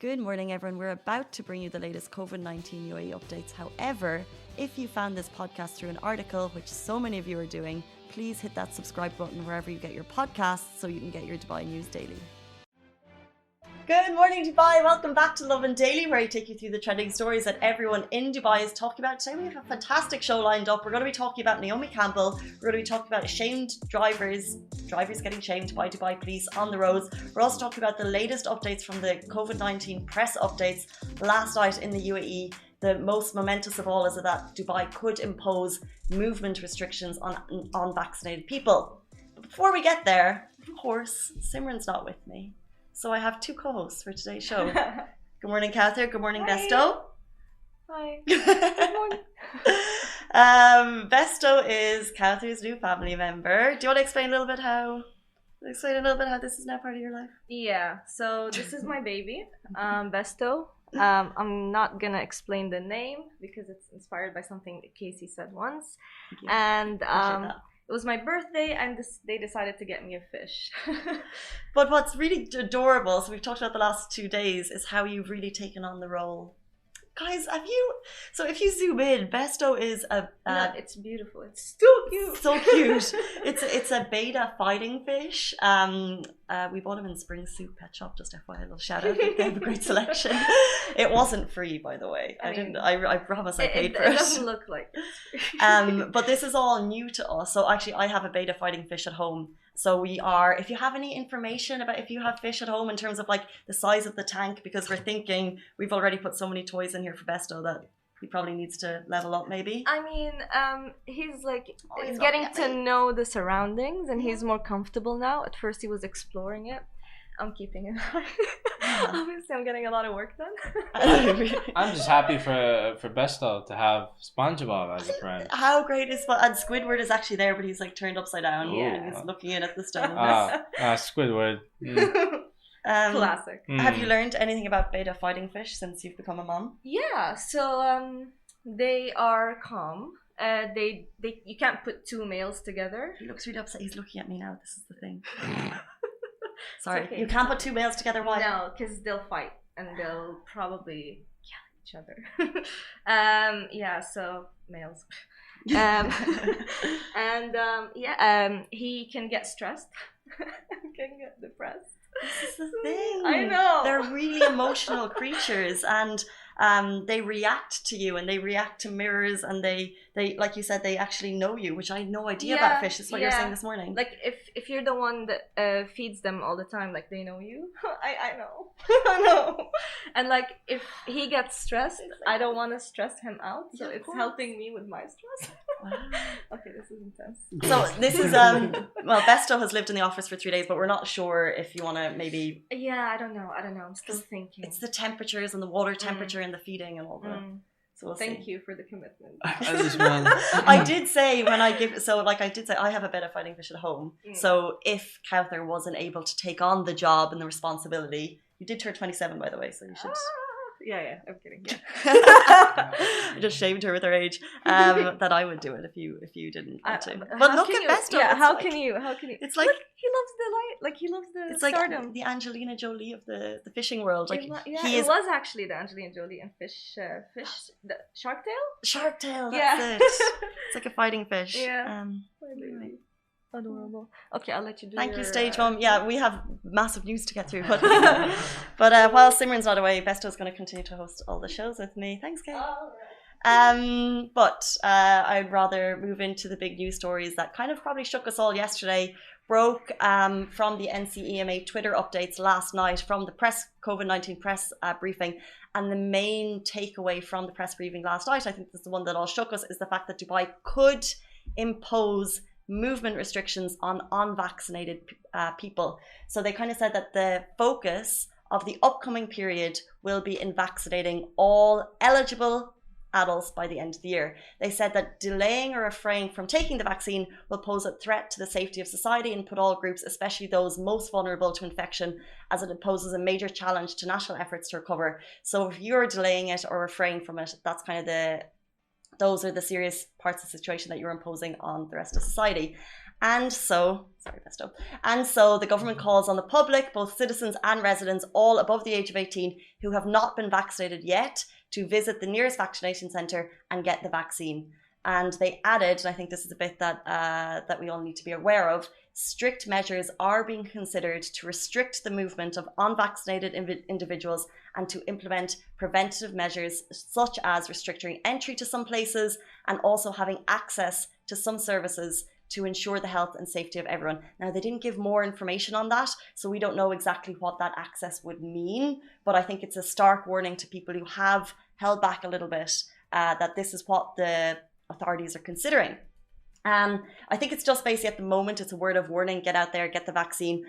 Good morning, everyone. We're about to bring you the latest COVID-19 UAE updates. However, if you found this podcast through an article, which so many of you are doing, please hit that subscribe button wherever you get your podcasts so you can get your Dubai news daily. Good morning, Dubai. Welcome back to Lovin Daily, where I take you through the trending stories that everyone in Dubai is talking about. Today we have a fantastic show lined up. We're going to be talking about Naomi Campbell. We're going to be talking about shamed drivers getting shamed by Dubai police on the roads. We're also talking about the latest updates from the COVID-19 press updates last night in the UAE. The most momentous of all is that Dubai could impose movement restrictions on unvaccinated people. But before we get there, of course, Simran's not with me. So I have two co-hosts for today's show. Good morning, Cather. Good morning, Hi. Besto. Hi. Good morning. Besto is Cather's new family member. Do you want to explain a little bit how this is now part of your life? Yeah, so this is my baby, Besto. I'm not gonna explain the name because it's inspired by something that Casey said once. And it was my birthday and they decided to get me a fish. But what's really adorable, so we've talked about the last 2 days, is how you've really taken on the role. Guys, if you zoom in, Besto is No, it's beautiful. It's so cute. So cute. It's a beta fighting fish. We bought him in Spring Soup Pet Shop, just FYI, a little shout out. They have a great selection. It wasn't free, by the way. I promise I paid for it. It doesn't look like it. But this is all new to us. So actually I have a beta fighting fish at home. So if you have any information about if you have fish at home in terms of like the size of the tank, because we're thinking we've already put so many toys in here for Besto that he probably needs to level up maybe. I mean, he's getting to know the surroundings and he's more comfortable now. At first he was exploring it. I'm keeping it. Obviously, I'm getting a lot of work done. I'm just happy for Besto to have SpongeBob as a friend. How great is and Squidward is actually there, but he's like turned upside down and he's looking in at the stones. Squidward. Classic. Have you learned anything about beta fighting fish since you've become a mom? Yeah, so they are calm. You can't put two males together. He looks really upset. He's looking at me now. This is the thing. Sorry, okay. You can't put two males together. Why? No, because they'll fight and they'll probably kill each other. Yeah, so males. He can get stressed. Can get depressed. This is the thing. I know. They're really emotional creatures, and they react to you, and they react to mirrors, and they like you said, they actually know you, which I had no idea about fish. That's what you were saying this morning. Like if you're the one that feeds them all the time, like they know you. I know. I know. And like if he gets stressed, I don't want to stress him out, so it's helping me with my stress. Wow. Okay, this is intense. So this is Besto has lived in the office for 3 days, but we're not sure if you want to maybe. Yeah, I don't know. I'm still thinking. It's the temperatures and the water temperature and the feeding and all that. So we'll Thank see. you for the commitment. I did say I have a bit of fighting fish at home. So if Cowther wasn't able to take on the job and the responsibility, you did turn 27 by the way, so you should. Yeah, I'm kidding. Yeah. I just shamed her with her age. That I would do it if you didn't want to. But look at Besto. Yeah, how can you? It's like look, he loves the light. Like he loves the. It's stardom. like the Angelina Jolie of the fishing world. Like it was actually the Angelina Jolie and fish, the Shark Tale. Shark Tale. That's it. It's like a fighting fish. Yeah. Adorable. Okay, I'll let you do. Thank you, Stage Mom. Yeah, we have massive news to get through. But while Simran's not away, Besto's going to continue to host all the shows with me. Thanks, Kate. But I'd rather move into the big news stories that kind of probably shook us all yesterday. Broke from the NCEMA Twitter updates last night from the COVID-19 press briefing. And the main takeaway from the press briefing last night, I think this is the one that all shook us, is the fact that Dubai could impose movement restrictions on unvaccinated people. So they kind of said that the focus of the upcoming period will be in vaccinating all eligible adults by the end of the year. They said that delaying or refraining from taking the vaccine will pose a threat to the safety of society and put all groups, especially those most vulnerable to infection, as it poses a major challenge to national efforts to recover. So if you're delaying it or refraining from it, that's kind of those are the serious parts of the situation that you're imposing on the rest of society. And so, sorry, Besto. And so the government calls on the public, both citizens and residents, all above the age of 18 who have not been vaccinated yet, to visit the nearest vaccination centre and get the vaccine. And they added, and I think this is a bit that we all need to be aware of, strict measures are being considered to restrict the movement of unvaccinated individuals and to implement preventative measures such as restricting entry to some places and also having access to some services to ensure the health and safety of everyone. Now, they didn't give more information on that, so we don't know exactly what that access would mean, but I think it's a stark warning to people who have held back a little bit that this is what the authorities are considering. I think it's just basically at the moment, it's a word of warning, get out there, get the vaccine.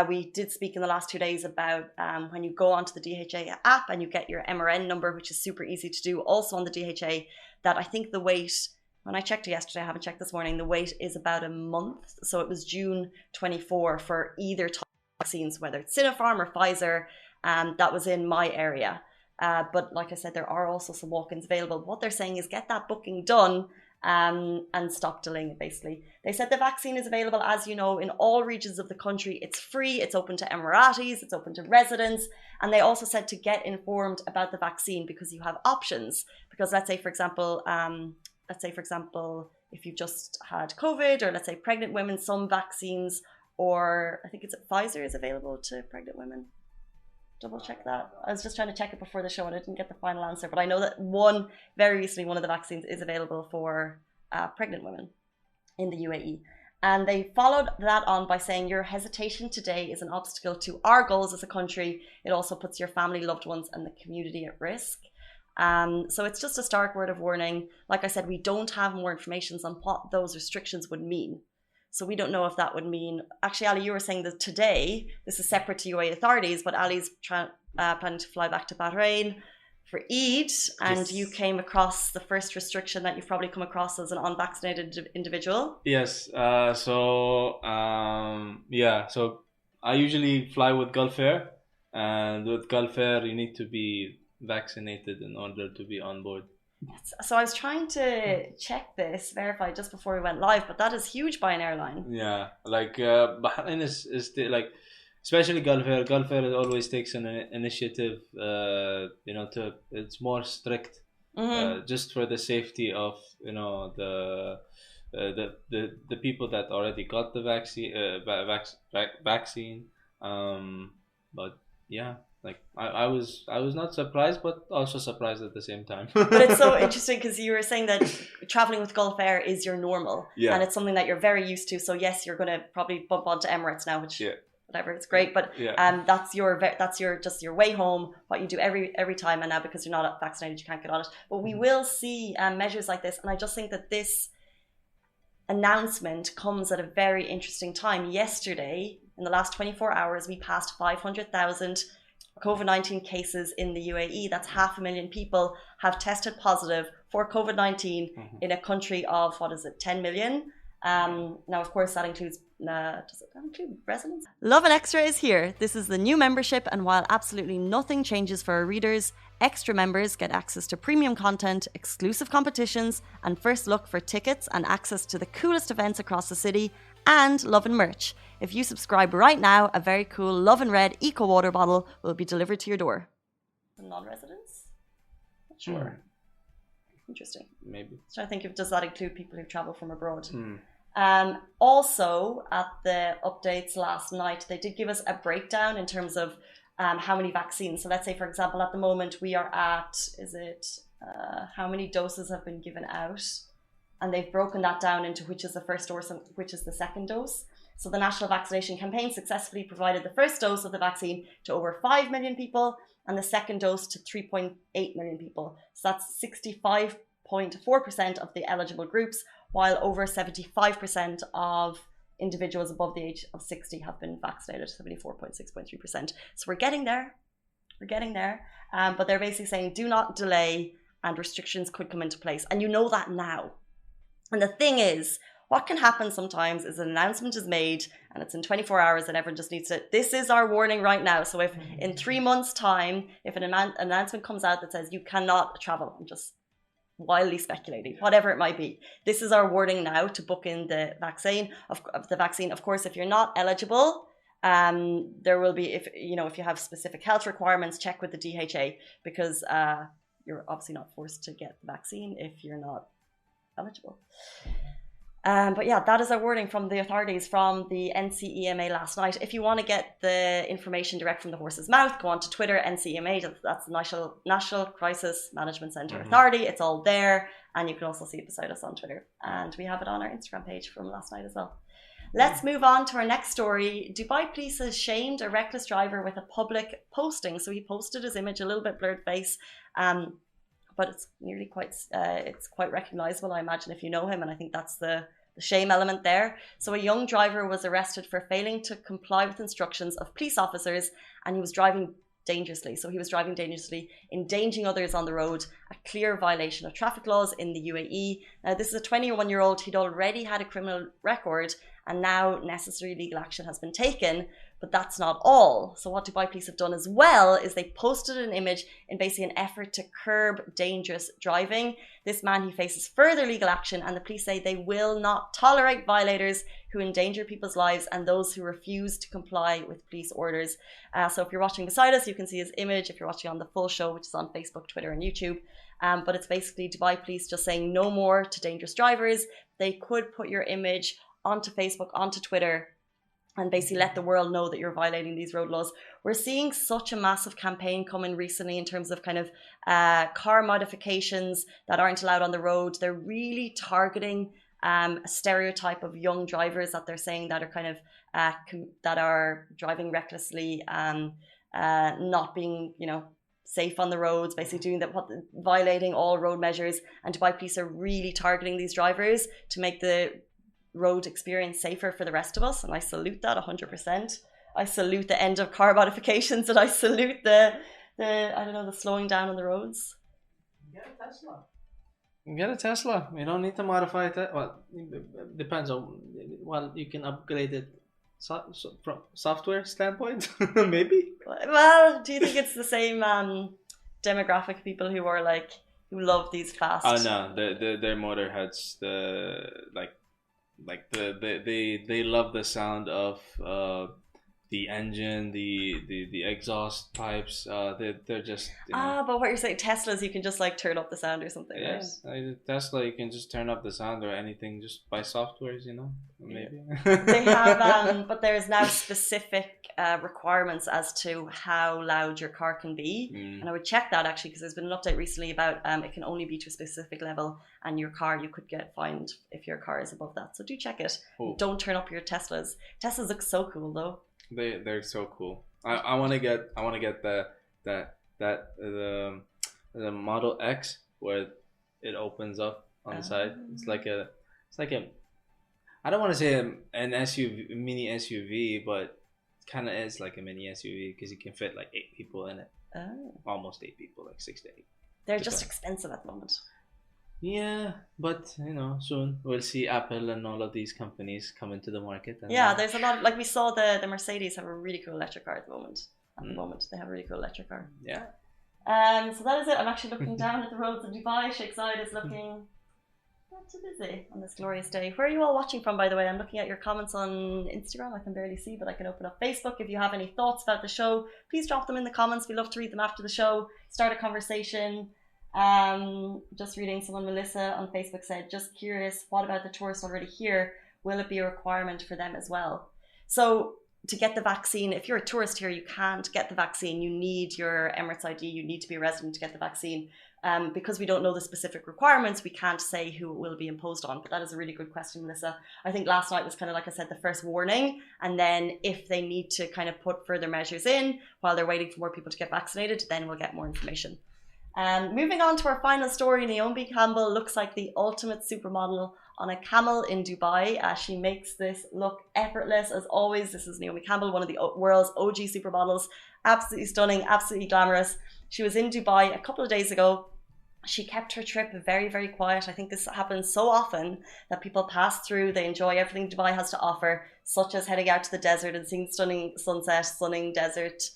We did speak in the last 2 days about when you go onto the DHA app and you get your MRN number, which is super easy to do also on the DHA, that I think the wait, when I checked yesterday, I haven't checked this morning, the wait is about a month. So it was June 24 for either type of vaccines, whether it's Sinopharm or Pfizer, that was in my area. But like I said, there are also some walk-ins available. What they're saying is get that booking done and stop delaying it, basically. They said the vaccine is available, as you know, in all regions of the country. It's free, it's open to Emiratis, it's open to residents. And they also said to get informed about the vaccine because you have options. Because let's say, for example, if you've just had COVID, or let's say pregnant women, some vaccines, or I think it's Pfizer is available to pregnant women. Double check that. I was just trying to check it before the show and I didn't get the final answer, but I know that very recently one of the vaccines is available for pregnant women in the UAE. And they followed that on by saying your hesitation today is an obstacle to our goals as a country. It also puts your family, loved ones and the community at risk. So it's just a stark word of warning. Like I said, we don't have more information on what those restrictions would mean. So we don't know if that would mean, actually, Ali, you were saying that today, this is separate to UAE authorities, but Ali's planning to fly back to Bahrain for Eid, and yes. You came across the first restriction that you've probably come across as an unvaccinated individual. Yes, so I usually fly with Gulf Air, and with Gulf Air, you need to be vaccinated in order to be on board. So I was trying to check this, verify just before we went live, but that is huge by an airline. Yeah, like Bahrain is like, especially Gulf Air. Gulf Air always takes an initiative, it's more strict, just for the safety of the people that already got the vaccine. But yeah. Like I was not surprised, but also surprised at the same time. But it's so interesting because you were saying that traveling with Gulf Air is your normal, and it's something that you're very used to. So yes, you're going to probably bump onto Emirates now, which whatever, it's great. But that's your way home. What you do every time, and now because you're not vaccinated, you can't get on it. But we will see measures like this, and I just think that this announcement comes at a very interesting time. Yesterday, in the last 24 hours, we passed 500,000. COVID-19 cases in the UAE. That's 500,000 people have tested positive for COVID-19 in a country of 10 million. Now, of course, that includes does it include residents? Lovin Extra is here. This is the new membership, and while absolutely nothing changes for our readers, extra members get access to premium content, exclusive competitions, and first look for tickets and access to the coolest events across the city, and Lovin merch. If you subscribe right now, a very cool Lovin Red Eco Water bottle will be delivered to your door. Non-residents? Not sure. Interesting. Maybe. So I think does that include people who travel from abroad? Also, at the updates last night, they did give us a breakdown in terms of how many vaccines. So let's say, for example, at the moment we are at, how many doses have been given out? And they've broken that down into which is the first dose and which is the second dose. So the National Vaccination Campaign successfully provided the first dose of the vaccine to over 5 million people and the second dose to 3.8 million people. So that's 65.4% of the eligible groups, while over 75% of individuals above the age of 60 have been vaccinated, 74.6.3%. So we're getting there. But they're basically saying do not delay and restrictions could come into place. And you know that now. And the thing is, what can happen sometimes is an announcement is made and it's in 24 hours and everyone just needs to, this is our warning right now. So if in 3 months' time, if an announcement comes out that says you cannot travel, I'm just wildly speculating, whatever it might be. This is our warning now to book in the vaccine. Of course, if you're not eligible, there will be, if you have specific health requirements, check with the DHA, because you're obviously not forced to get the vaccine if you're not eligible. But yeah, that is our wording from the authorities, from the NCEMA last night. If you want to get the information direct from the horse's mouth, go on to Twitter, NCEMA, that's the National Crisis Management Centre Authority. It's all there, and you can also see it beside us on Twitter. And we have it on our Instagram page from last night as well. Let's move on to our next story. Dubai police has shamed a reckless driver with a public posting. So he posted his image, a little bit blurred face, but it's nearly it's quite recognizable, I imagine, if you know him, and I think that's the shame element there. So a young driver was arrested for failing to comply with instructions of police officers, and he was driving dangerously. So he was driving dangerously, endangering others on the road, a clear violation of traffic laws in the UAE. Now, this is a 21-year-old. He'd already had a criminal record, and now necessary legal action has been taken. But that's not all. So what Dubai police have done as well is they posted an image in basically an effort to curb dangerous driving. This man, he faces further legal action, and the police say they will not tolerate violators who endanger people's lives and those who refuse to comply with police orders. So if you're watching beside us, you can see his image. If you're watching on the full show, which is on Facebook, Twitter, and YouTube. But it's basically Dubai police just saying no more to dangerous drivers. They could put your image onto Facebook, onto Twitter, and basically let the world know that you're violating these road laws. We're seeing such a massive campaign coming recently in terms of kind of car modifications that aren't allowed on the road. They're really targeting a stereotype of young drivers that they're saying that are kind of that are driving recklessly, not being, safe on the roads, basically doing that, violating all road measures. And Dubai police are really targeting these drivers to make the road experience safer for the rest of us, and I salute that 100%. I salute the end of car modifications, and I salute the slowing down on the roads. Get a Tesla. Get a Tesla. You don't need to modify it. Well, it depends on. Well, you can upgrade it from software standpoint, maybe. Well, do you think it's the same demographic people who who love these fast? Oh no, they're motorheads. They love the sound of the engine, the exhaust pipes. They're just but what you're saying, Teslas, you can just turn up the sound or something. Yes, right? Tesla, you can just turn up the sound or anything just by softwares, maybe. They have but there's now specific requirements as to how loud your car can be, and I would check that actually, because there's been an update recently about it can only be to a specific level, and you could get fined if your car is above that. So do check it. Don't turn up your Teslas. Teslas look so cool though. They're so cool. I want to get the Model X where it opens up on the side. It's like a I don't want to say an SUV, mini SUV, but kind of is like a mini SUV because you can fit 8 people in it. Almost 8 people, 6 to 8. They're just expensive at the moment. Yeah, but soon we'll see Apple and all of these companies come into the market. And there's a lot. We saw the Mercedes have a really cool electric car at the moment. They have a really cool electric car. Yeah. So that is it. I'm actually looking down at the roads of Dubai. Sheikh Zayed is looking not too busy on this glorious day. Where are you all watching from, by the way? I'm looking at your comments on Instagram. I can barely see, but I can open up Facebook. If you have any thoughts about the show, please drop them in the comments. We love to read them after the show. Start a conversation. Just reading someone, Melissa on Facebook said, just curious, what about the tourists already here? Will it be a requirement for them as well? So to get the vaccine, if you're a tourist here, you can't get the vaccine. You need your Emirates ID. You need to be a resident to get the vaccine. Because we don't know the specific requirements, we can't say who it will be imposed on. But that is a really good question, Melissa. I think last night was kind of, like I said, the first warning. And then if they need to kind of put further measures in while they're waiting for more people to get vaccinated, then we'll get more information. Moving on to our final story, Naomi Campbell looks like the ultimate supermodel on a camel in Dubai. She makes this look effortless as always. This is Naomi Campbell, one of the world's OG supermodels. Absolutely stunning, absolutely glamorous. She was in Dubai a couple of days ago. She kept her trip very, very quiet. I think this happens so often that people pass through, they enjoy everything Dubai has to offer, such as heading out to the desert and seeing stunning sunset, stunning desert,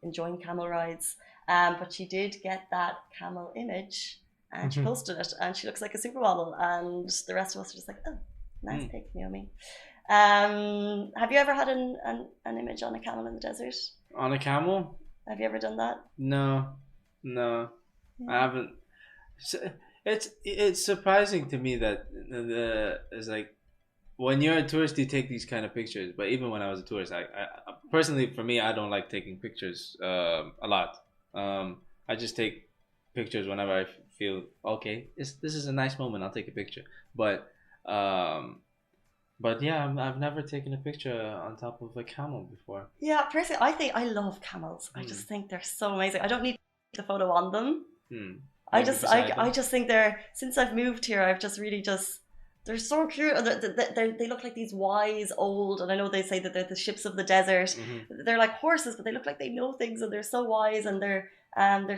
enjoying camel rides. But she did get that camel image and she posted it, and she looks like a supermodel, and the rest of us are just like, oh, nice pic, Naomi. Have you ever had an image on a camel in the desert? On a camel? Have you ever done that? No, I haven't. It's surprising to me that it's like when you're a tourist, you take these kind of pictures. But even when I was a tourist, I personally, for me, I don't like taking pictures a lot. I just take pictures whenever I feel okay. This is a nice moment. I'll take a picture. But yeah, I've never taken a picture on top of a camel before. Yeah, personally, I love camels. I just think they're so amazing. I don't need the photo on them. I just think since I've moved here, I've just really they're so cute. They look like these wise old, and I know they say that they're the ships of the desert. They're like horses, but they look like they know things, and they're so wise, and they're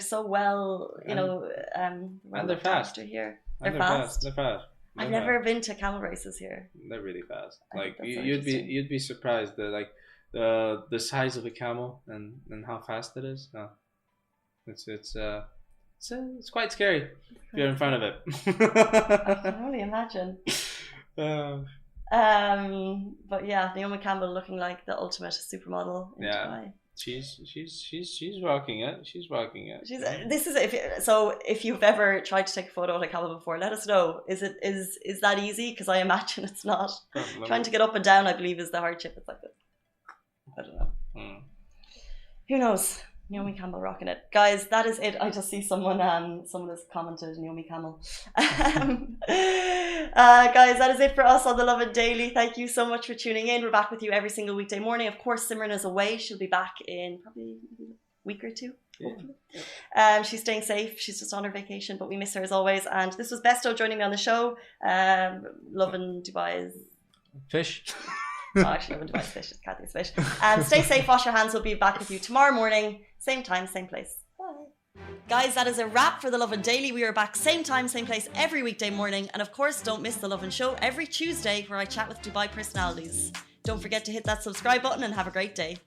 so well, and they're fast. Here. They're fast. They're fast. I've never been to camel races here. They're really fast. Like you'd be surprised that like the size of a camel and how fast it is. No, it's quite scary if you're in front of it. I can only imagine. But yeah, Naomi Campbell looking like the ultimate supermodel in Dubai. She's rocking it. She's rocking it. If you've ever tried to take a photo of a camel before, let us know. Is that easy? Because I imagine it's not. Trying to get up and down, I believe, is the hardship. It's like this. I don't know. Who knows? Naomi Campbell rocking it. Guys, that is it. I just see someone has commented Naomi Campbell. Guys, that is it for us on the Lovin Daily. Thank you so much for tuning in. We're back with you every single weekday morning. Of course, Simran is away. She'll be back in probably a week or two. Hopefully. She's staying safe. She's just on her vacation, but we miss her as always. And this was Besto joining me on the show. Lovin Dubai's fish. Actually, Lovin Dubai's fish. It's Kathy's fish. Stay safe. Wash your hands. We'll be back with you tomorrow morning. Same time, same place. Bye. Guys, that is a wrap for the Lovin Daily. We are back same time, same place every weekday morning. And of course, don't miss the Lovin Show every Tuesday where I chat with Dubai personalities. Don't forget to hit that subscribe button and have a great day.